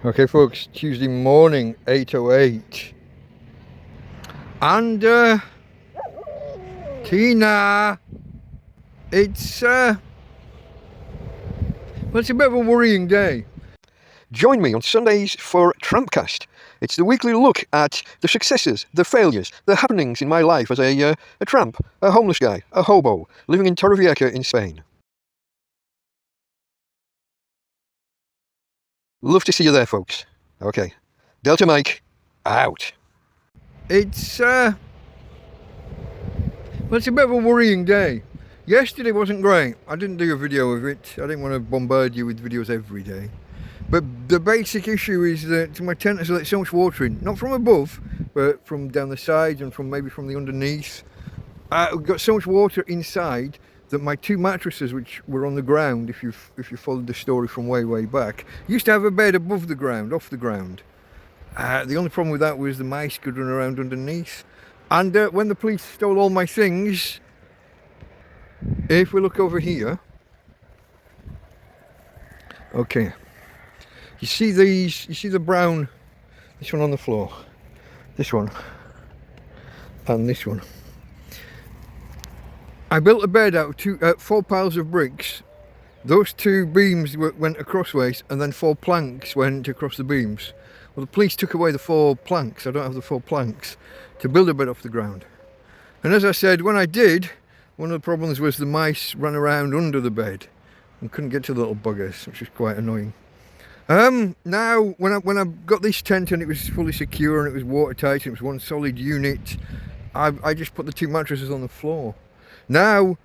Okay folks, Tuesday morning, 8:08. And Tina, it's it's a bit of a worrying day. Join me on Sundays for TrampCast. It's the weekly look at the successes, the failures, the happenings in my life as a tramp, a homeless guy, a hobo, living in Torrevieja in Spain. Love to see you there, folks. Okay, Delta Mike, out. It's it's a bit of a worrying day. Yesterday wasn't great. I didn't do a video of it. I didn't want to bombard you with videos every day. But the basic issue is that my tent has let so much water in, not from above, but from down the sides and maybe from the underneath. We've got so much water inside that my two mattresses, which were on the ground, if you followed the story from way back, used to have a bed above the ground, off the ground. The only problem with that was the mice could run around underneath. And when the police stole all my things, if we look over here, okay, you see these, you see the brown, this one on the floor, this one, and this one. I built a bed out of 4 piles of bricks. Those 2 beams went acrossways, and then 4 planks went across the beams. Well, the police took away the 4 planks. I don't have the 4 planks to build a bed off the ground. And as I said, when I did, one of the problems was the mice ran around under the bed and couldn't get to the little buggers, which was quite annoying. Now, when I got this tent and it was fully secure and it was watertight and it was one solid unit, I just put the 2 mattresses on the floor. Now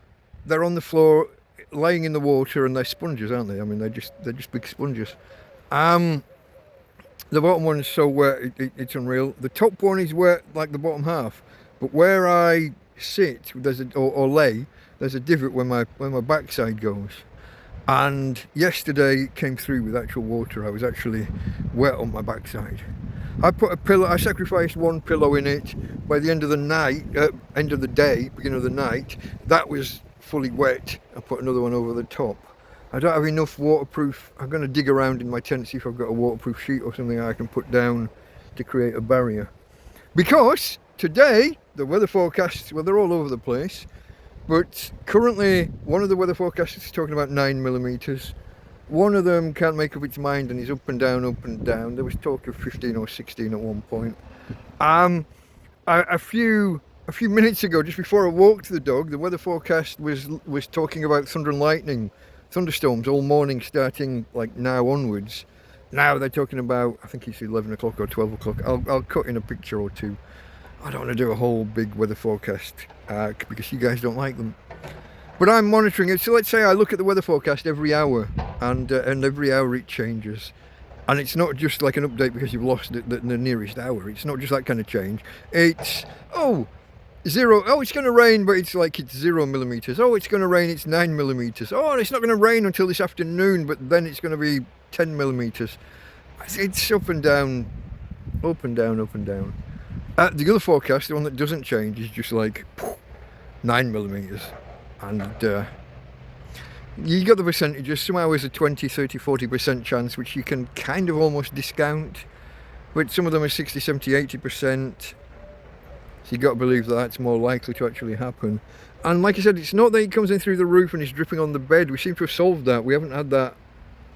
they're on the floor, laying in the water, and they're sponges, aren't they? I mean, they're just big sponges. The bottom one is so wet, it's unreal. The top one is wet, like the bottom half, but where I sit, or lay, there's a divot where my backside goes. And yesterday it came through with actual water. I was actually wet on my backside. I put a pillow, I sacrificed 1 pillow in it. By the end of the night, end of the day, beginning of the night, that was fully wet. I put another one over the top. I don't have enough waterproof. I'm going to dig around in my tent, see if I've got a waterproof sheet or something I can put down to create a barrier. Because today, the weather forecasts, well, they're all over the place. But currently, one of the weather forecasts is talking about 9mm. One of them can't make up its mind and is up and down, up and down. There was talk of 15 or 16 at one point. A few minutes ago, just before I walked the dog, the weather forecast was talking about thunder and lightning, thunderstorms all morning, starting like now onwards. Now they're talking about, I think it's 11 o'clock or 12 o'clock. I'll cut in a picture or two. I don't want to do a whole big weather forecast because you guys don't like them. But I'm monitoring it. So let's say I look at the weather forecast every hour, and every hour it changes. And it's not just like an update because you've lost the nearest hour. It's not just that kind of change. It's, zero. Oh, it's going to rain, but it's 0mm. Oh, it's going to rain, it's 9mm. Oh, and it's not going to rain until this afternoon, but then it's going to be 10mm. It's up and down, up and down, up and down. The other forecast, the one that doesn't change, is just like 9mm. And you got the percentages. Some hours are 20, 30, 40% chance, which you can kind of almost discount. But some of them are 60, 70, 80%. So you got to believe that that's more likely to actually happen. And like I said, it's not that it comes in through the roof and it's dripping on the bed. We seem to have solved that. We haven't had that.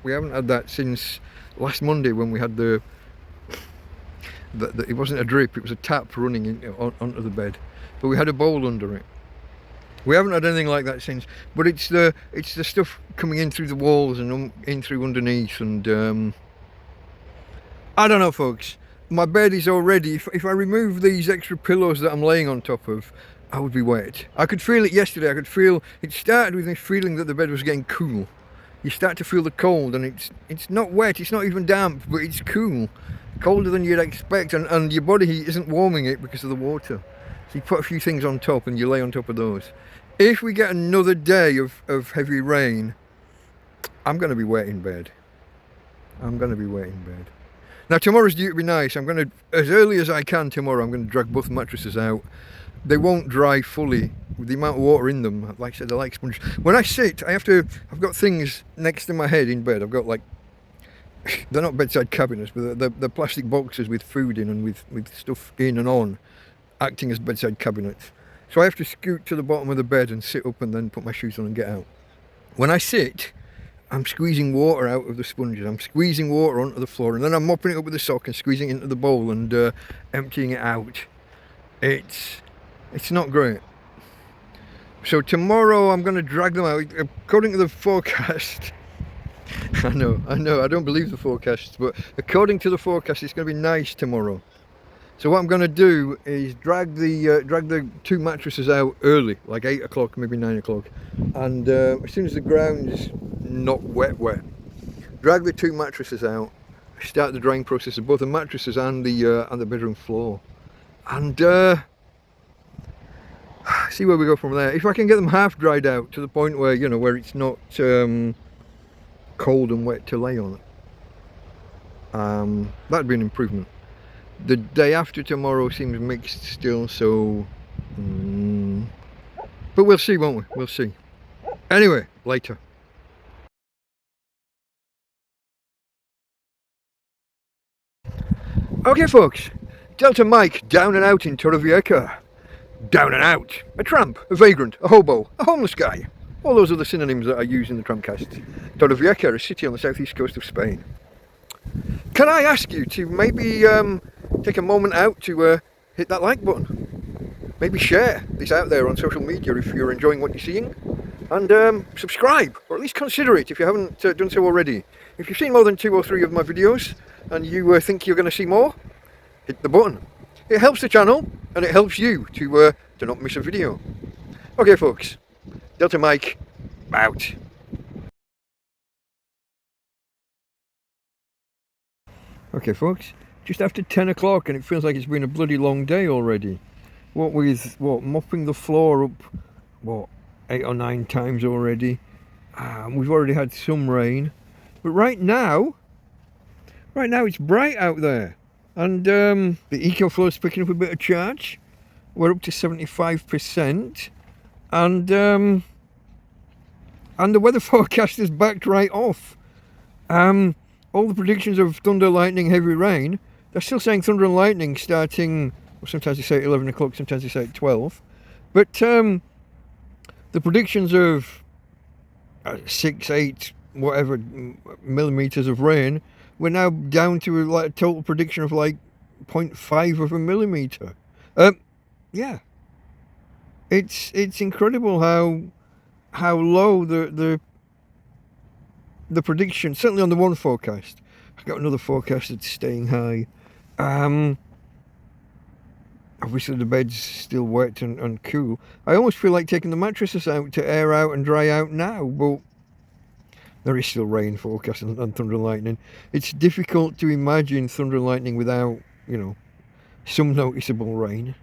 We haven't had that since last Monday when we had it wasn't a drip, it was a tap running onto the bed. But we had a bowl under it. We haven't had anything like that since. But it's the stuff coming in through the walls and in through underneath. And I don't know, folks. My bed is already, if I remove these extra pillows that I'm laying on top of, I would be wet. I could feel it yesterday. I could feel, it started with me feeling that the bed was getting cool. You start to feel the cold, and it's not wet, it's not even damp, but it's cool. Colder than you'd expect, and your body heat isn't warming it because of the water. So you put a few things on top and you lay on top of those. If we get another day of heavy rain, I'm going to be wet in bed. I'm going to be wet in bed. Now tomorrow's due to be nice. I'm going to, as early as I can tomorrow, I'm going to drag both mattresses out. They won't dry fully with the amount of water in them. Like I said, they're like sponges. When I sit, I've got things next to my head in bed. I've got like they're not bedside cabinets, but they're plastic boxes with food in and with stuff in and on, acting as bedside cabinets. So I have to scoot to the bottom of the bed and sit up and then put my shoes on and get out. When I sit, I'm squeezing water out of the sponges. I'm squeezing water onto the floor, and then I'm mopping it up with a sock and squeezing it into the bowl and emptying it out. It's not great. So tomorrow I'm going to drag them out. According to the forecast, I know, I don't believe the forecasts, but according to the forecast, it's going to be nice tomorrow. So what I'm going to do is drag the two mattresses out early, like 8 o'clock, maybe 9 o'clock, and as soon as the ground's not wet, drag the two mattresses out, start the drying process of both the mattresses and the bedroom floor, and see where we go from there. If I can get them half dried out to the point where, you know, where it's not cold and wet to lay on, that'd be an improvement. The day after tomorrow seems mixed still, so but we'll see, won't we? We'll see. Anyway, later. Okay folks, Delta Mike down and out in Torrevieja. Down and out. A tramp, a vagrant, a hobo, a homeless guy. All those other synonyms that I use in the TrampCast. Torrevieja, a city on the southeast coast of Spain. Can I ask you to maybe take a moment out to hit that like button? Maybe share this out there on social media if you're enjoying what you're seeing. And subscribe, or at least consider it if you haven't done so already. If you've seen more than 2 or 3 of my videos and you think you're going to see more, hit the button. It helps the channel and it helps you to not miss a video. Okay folks, Delta Mike out. Okay folks, just after 10 o'clock and it feels like it's been a bloody long day already. What with mopping the floor up 8 or 9 times already. We've already had some rain, but right now it's bright out there, and the EcoFlow's picking up a bit of charge. We're up to 75%, and the weather forecast has backed right off. All the predictions of thunder, lightning, heavy rain, they're still saying thunder and lightning starting, well, sometimes they say at 11 o'clock, sometimes they say at 12, but the predictions of 6, 8, whatever millimeters of rain, we're now down to like a total prediction of like 0.5 of a millimeter. Yeah, it's incredible how low the prediction, certainly on the one forecast. I've got another forecast that's staying high. Obviously the bed's still wet and cool. I almost feel like taking the mattresses out to air out and dry out now, but there is still rain forecast and thunder and lightning. It's difficult to imagine thunder and lightning without, you know, some noticeable rain.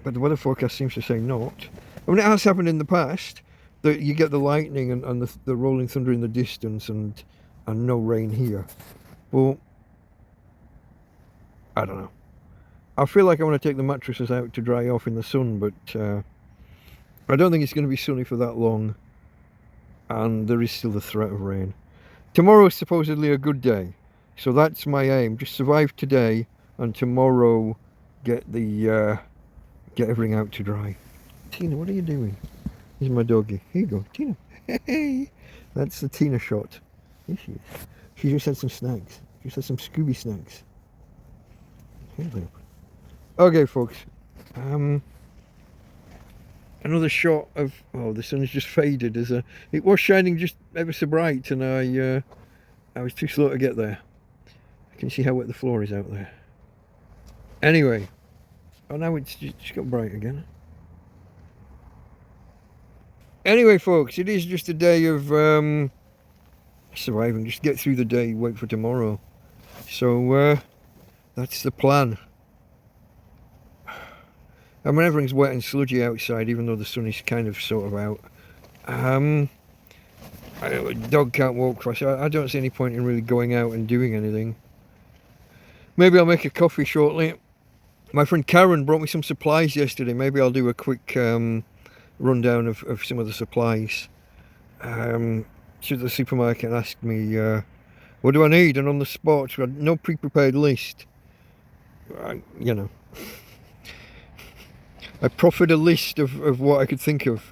But the weather forecast seems to say not. I mean, it has happened in the past that you get the lightning and the rolling thunder in the distance and no rain here. But I don't know. I feel like I want to take the mattresses out to dry off in the sun, but I don't think it's going to be sunny for that long, and there is still the threat of rain. Tomorrow is supposedly a good day, so that's my aim. Just survive today, and tomorrow get everything out to dry. Tina, what are you doing? Here's my doggy. Here you go, Tina. Hey, that's the Tina shot. Here she is. She just had some snacks. She just had some Scooby snacks. Here they are. Okay folks, another shot of, the sun's just faded as it was shining just ever so bright, and I was too slow to get there. I can see how wet the floor is out there. Anyway, now it's just got bright again. Anyway folks, it is just a day of surviving, just get through the day, wait for tomorrow. So that's the plan. I mean, everything's wet and sludgy outside, even though the sun is kind of sort of out. Dog can't walk across. I don't see any point in really going out and doing anything. Maybe I'll make a coffee shortly. My friend Karen brought me some supplies yesterday. Maybe I'll do a quick rundown of some of the supplies. She was at the supermarket and asked me What do I need? And on the spot, no pre-prepared list. You know, I proffered a list of what I could think of.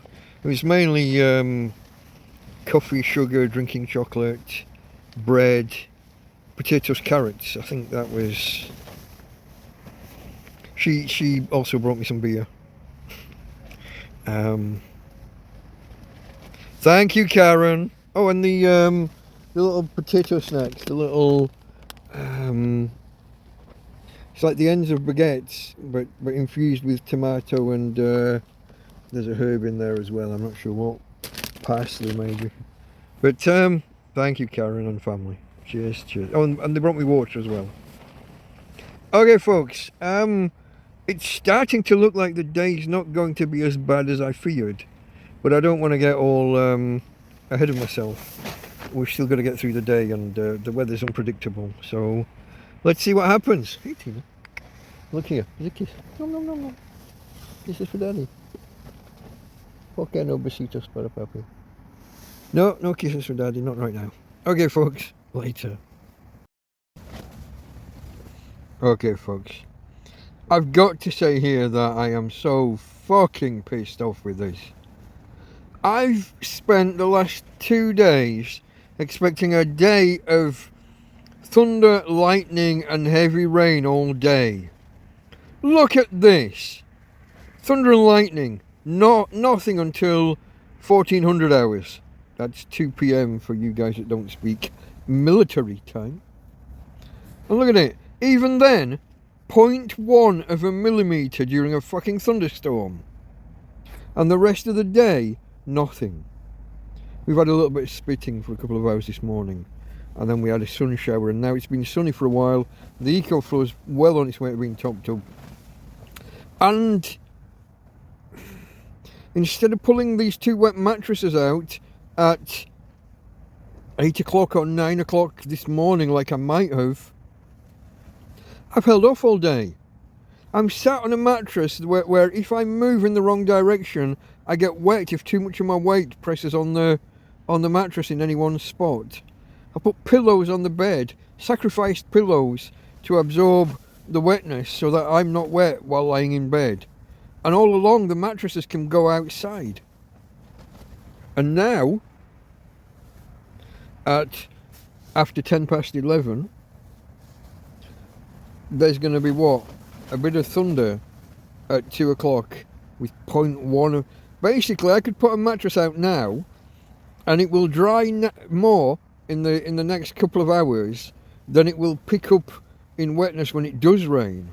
It was mainly coffee, sugar, drinking chocolate, bread, potatoes, carrots. I think that was... She also brought me some beer. Thank you, Karen. Oh, and the little potato snacks, the little... it's like the ends of baguettes, but infused with tomato and there's a herb in there as well. I'm not sure what. Parsley maybe. But thank you, Karen and family. Cheers, cheers. Oh, and they brought me water as well. Okay, folks. It's starting to look like the day's not going to be as bad as I feared, but I don't want to get all ahead of myself. We're still going to get through the day, and the weather's unpredictable. So let's see what happens. Hey, Tina. Look here. Here's a kiss. Nom, nom, nom, nom. This is for Daddy. Okay, no besitos para papi. No, no kisses for Daddy, not right now. Okay, folks, later. Okay, folks. I've got to say here that I am so fucking pissed off with this. I've spent the last 2 days expecting a day of thunder, lightning and heavy rain all day. Look at this. Thunder and lightning. Nothing until 1400 hours. That's 2 p.m. for you guys that don't speak military time. And look at it. Even then, 0.1 of a millimetre during a fucking thunderstorm. And the rest of the day, nothing. We've had a little bit of spitting for a couple of hours this morning. And then we had a sun shower, and now it's been sunny for a while. The EcoFlow is well on its way to being topped up. And instead of pulling these 2 wet mattresses out at 8 o'clock or 9 o'clock this morning like I might have, I've held off all day. I'm sat on a mattress where if I move in the wrong direction, I get wet if too much of my weight presses on the mattress in any one spot. I put pillows on the bed, sacrificed pillows to absorb the wetness so that I'm not wet while lying in bed. And all along the mattresses can go outside. And now, after 11:10, there's going to be what? A bit of thunder at 2 o'clock with 0.1 of... Basically, I could put a mattress out now and it will dry more in the next couple of hours than it will pick up in wetness when it does rain.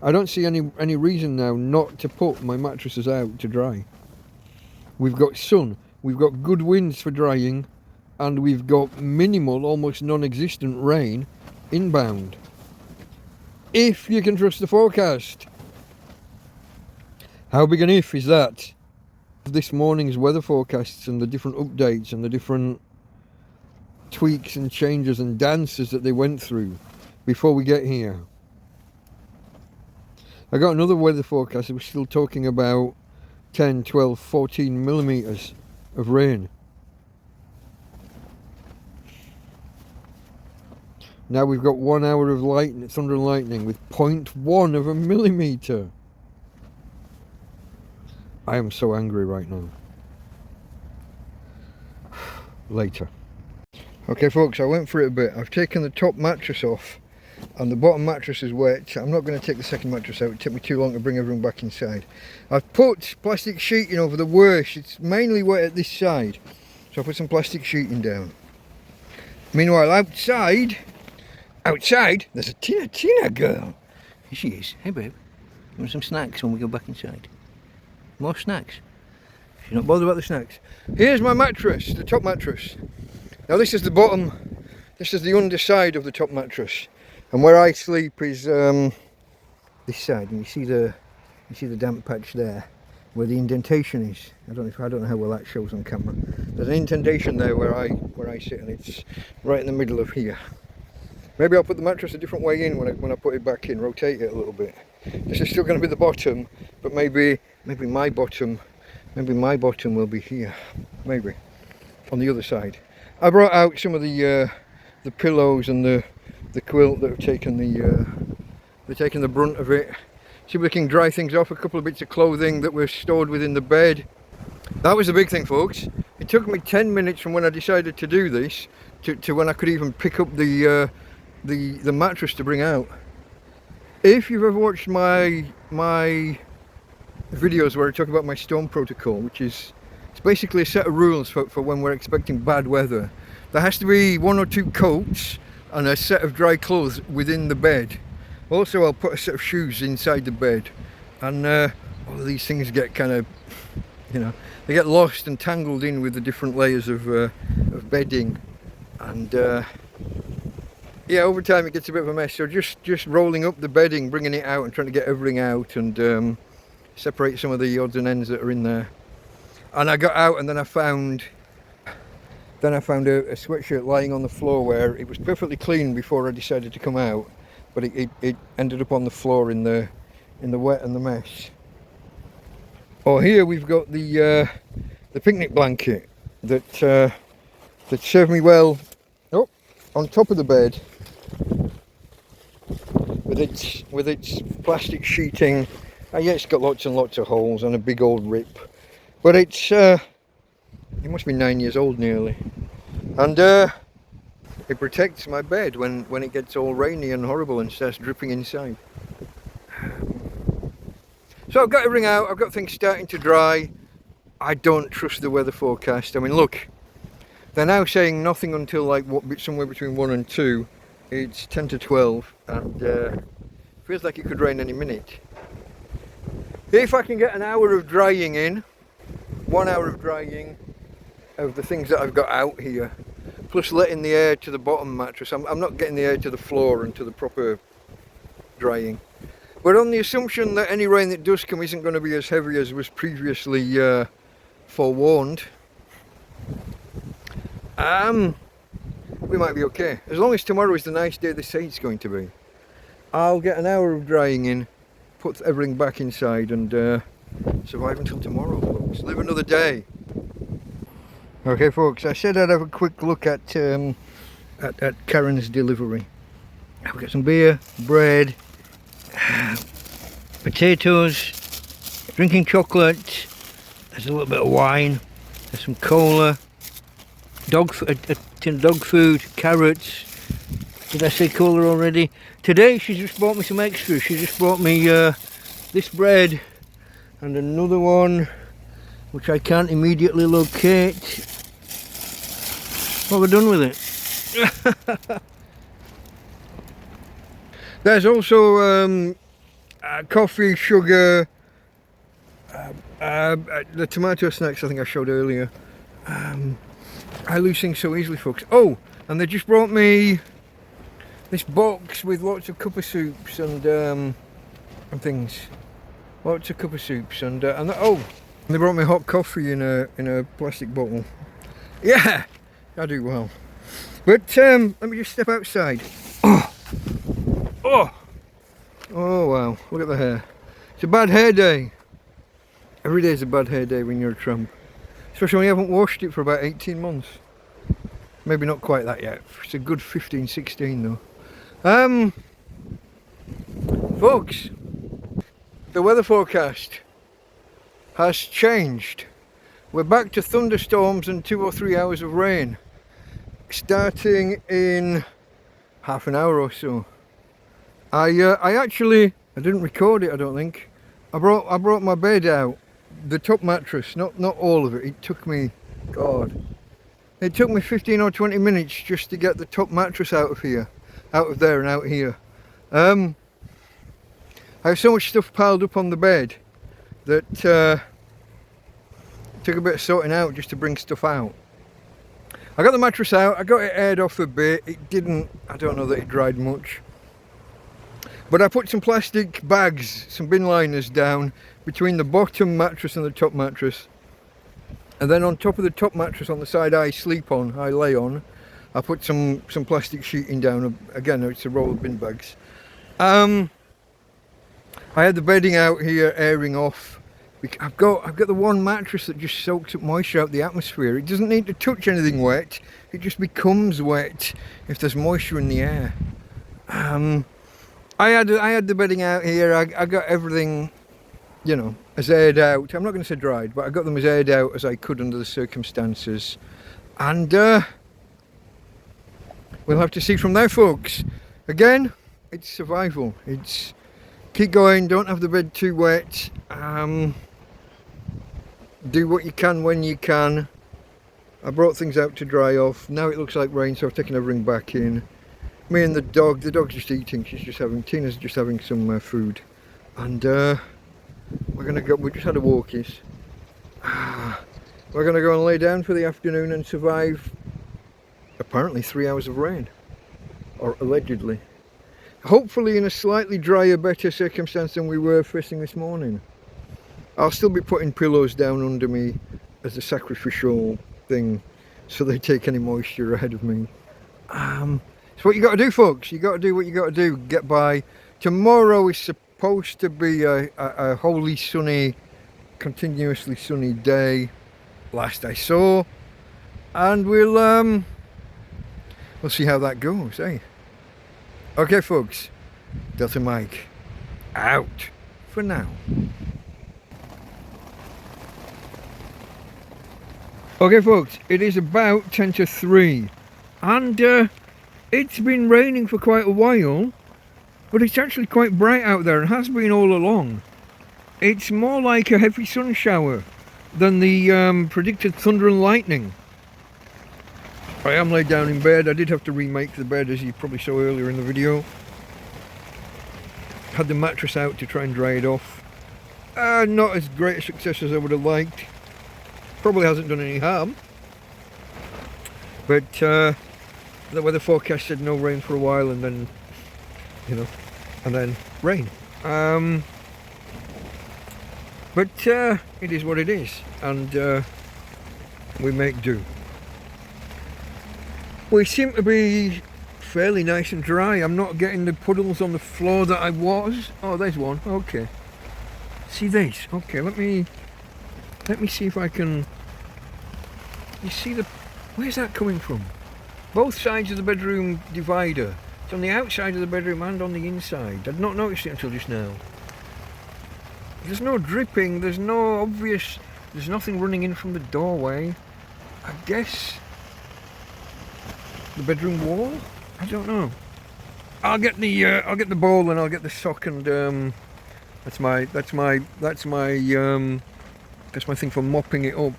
I don't see any reason now not to put my mattresses out to dry. We've got sun, we've got good winds for drying, and we've got minimal, almost non-existent rain inbound. If you can trust the forecast. How big an if is that? This morning's weather forecasts and the different updates and the different tweaks and changes and dances that they went through before we get here. I got another weather forecast. We're still talking about 10, 12, 14 millimetres of rain. Now we've got 1 hour of thunder and lightning with 0.1 of a millimetre. I am so angry right now. Later. Okay folks, I went for it a bit. I've taken the top mattress off and the bottom mattress is wet. I'm not going to take the second mattress out. It would take me too long to bring everything back inside. I've put plastic sheeting over the worst. It's mainly wet at this side, so I put some plastic sheeting down. Meanwhile outside, there's a Tina girl. Here she is. Hey babe, you want some snacks when we go back inside? More snacks? She's not bothered about the snacks. Here's my mattress, the top mattress. Now this is the bottom, this is the underside of the top mattress. And where I sleep is this side, and you see the damp patch there, where the indentation is. I don't know how well that shows on camera. There's an indentation there where I sit, and it's right in the middle of here. Maybe I'll put the mattress a different way in when I put it back in, rotate it a little bit. This is still going to be the bottom, but maybe my bottom will be here, maybe on the other side. I brought out some of the pillows and the quilt that have taken the brunt of it. See if we can dry things off. A couple of bits of clothing that were stored within the bed. That was the big thing, folks. It took me 10 minutes from when I decided to do this to when I could even pick up the mattress to bring out. If you've ever watched my videos where I talk about my storm protocol, which is, it's basically a set of rules for when we're expecting bad weather. There has to be 1 or 2 coats and a set of dry clothes within the bed. Also, I'll put a set of shoes inside the bed, and all of these things get kind of, you know, they get lost and tangled in with the different layers of bedding, and yeah, over time it gets a bit of a mess. So just rolling up the bedding, bringing it out and trying to get everything out and separate some of the odds and ends that are in there. And I got out, and then I found a sweatshirt lying on the floor where it was perfectly clean before I decided to come out, but it ended up on the floor in the wet and the mess. Oh, here we've got the picnic blanket that served me well. Oh, on top of the bed with its plastic sheeting. Yeah, it's got lots and lots of holes and a big old rip, but it must be 9 years old nearly, and it protects my bed when it gets all rainy and horrible and starts dripping inside. So I've got everything out, I've got things starting to dry. I don't trust the weather forecast. I mean, look, they're now saying nothing until like somewhere between 1 and 2. It's 10 to 12 and feels like it could rain any minute. If I can get an hour of drying in, 1 hour of drying of the things that I've got out here, plus letting the air to the bottom mattress. I'm not getting the air to the floor and to the proper drying. But on the assumption that any rain that does come isn't going to be as heavy as was previously forewarned, we might be okay. As long as tomorrow is the nice day they say it's going to be. I'll get an hour of drying in, put everything back inside and survive until tomorrow, folks. Live another day. Okay, folks, I said I'd have a quick look at Karen's delivery. I've got some beer, bread, potatoes, drinking chocolate, there's a little bit of wine, there's some cola, a tin of dog food, carrots. Did I say cola already? Today she just bought me some extras. She just bought me this bread and another one which I can't immediately locate. What have I done with it? There's also coffee, sugar, the tomato snacks I think I showed earlier. I lose things so easily, folks. Oh, and they just brought me this box with lots of cup of soups and things. Lots of cup of soups and oh, they brought me hot coffee in a plastic bottle. Yeah, I do well. But let me just step outside. Oh wow, look at the hair. It's a bad hair day. Every day is a bad hair day when you're a tramp. Especially when you haven't washed it for about 18 months. Maybe not quite that yet. It's a good 15, 16 though. Folks, the weather forecast has changed. We're back to thunderstorms and 2 or 3 hours of rain. Starting in half an hour or so. I didn't record it, I don't think. I brought my bed out, the top mattress, not all of it. It took me 15 or 20 minutes just to get the top mattress out of there and out here. I have so much stuff piled up on the bed that it took a bit of sorting out just to bring stuff out. I got the mattress out, I got it aired off a bit. I don't know that it dried much. But I put some plastic bags, some bin liners down between the bottom mattress and the top mattress. And then on top of the top mattress on the side I lay on, I put some plastic sheeting down. Again, it's a roll of bin bags. I had the bedding out here airing off I've got the one mattress that just soaks up moisture out the atmosphere. It doesn't need to touch anything wet. It just becomes wet if there's moisture in the air. I had the bedding out here. I got everything, you know, as aired out. I'm not going to say dried, but I got them as aired out as I could under the circumstances. And we'll have to see from there, folks. Again, it's survival. It's keep going. Don't have the bed too wet. Do what you can when you can. I brought things out to dry off. Now it looks like rain, so I've taken everything back in. Me and the dog's just eating. Tina's just having some food. And we're gonna go, we just had a walkies. We're gonna go and lay down for the afternoon and survive apparently 3 hours of rain. Or allegedly. Hopefully in a slightly drier, better circumstance than we were first thing this morning. I'll still be putting pillows down under me as a sacrificial thing, so they take any moisture ahead of me. It's what you got to do, folks. You got to do what you got to do. Get by. Tomorrow is supposed to be a wholly sunny, continuously sunny day. Last I saw, and we'll see how that goes, eh? Okay, folks. Delta Mike out for now. Okay folks, it is about 10 to 3 and it's been raining for quite a while, but it's actually quite bright out there and has been all along. It's more like a heavy sun shower than the predicted thunder and lightning. I am laid down in bed. I did have to remake the bed, as you probably saw earlier in the video. Had the mattress out to try and dry it off. Not as great a success as I would have liked. Probably hasn't done any harm, but the weather forecast said no rain for a while, and then, you know, and then rain. But it is what it is, and we make do. We seem to be fairly nice and dry. I'm not getting the puddles on the floor that I was. Oh, there's one. Okay. See this? Okay, let me see if I can. You see the, where's that coming from? Both sides of the bedroom divider. It's on the outside of the bedroom and on the inside. I'd not noticed it until just now. There's no dripping, there's no obvious, there's nothing running in from the doorway. I guess the bedroom wall? I don't know. I'll get the bowl and I'll get the sock, and that's my thing for mopping it up.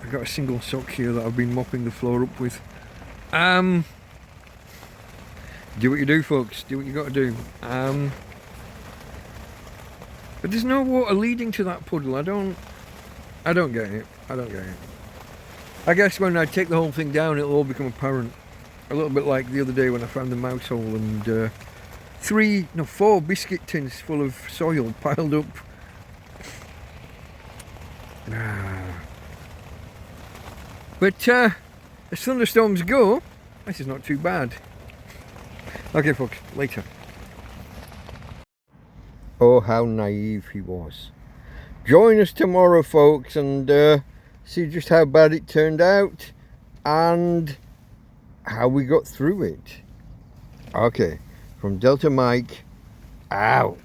I've got a single sock here that I've been mopping the floor up with. Do what you do, folks. Do what you got to do. But there's no water leading to that puddle. I don't get it. I guess when I take the whole thing down, it'll all become apparent. A little bit like the other day when I found the mouse hole and 4 biscuit tins full of soil piled up. But as thunderstorms go, this is not too bad. Okay folks, later. Oh, how naive he was. Join us tomorrow, folks, and see just how bad it turned out and how we got through it. Okay, from Delta Mike, out.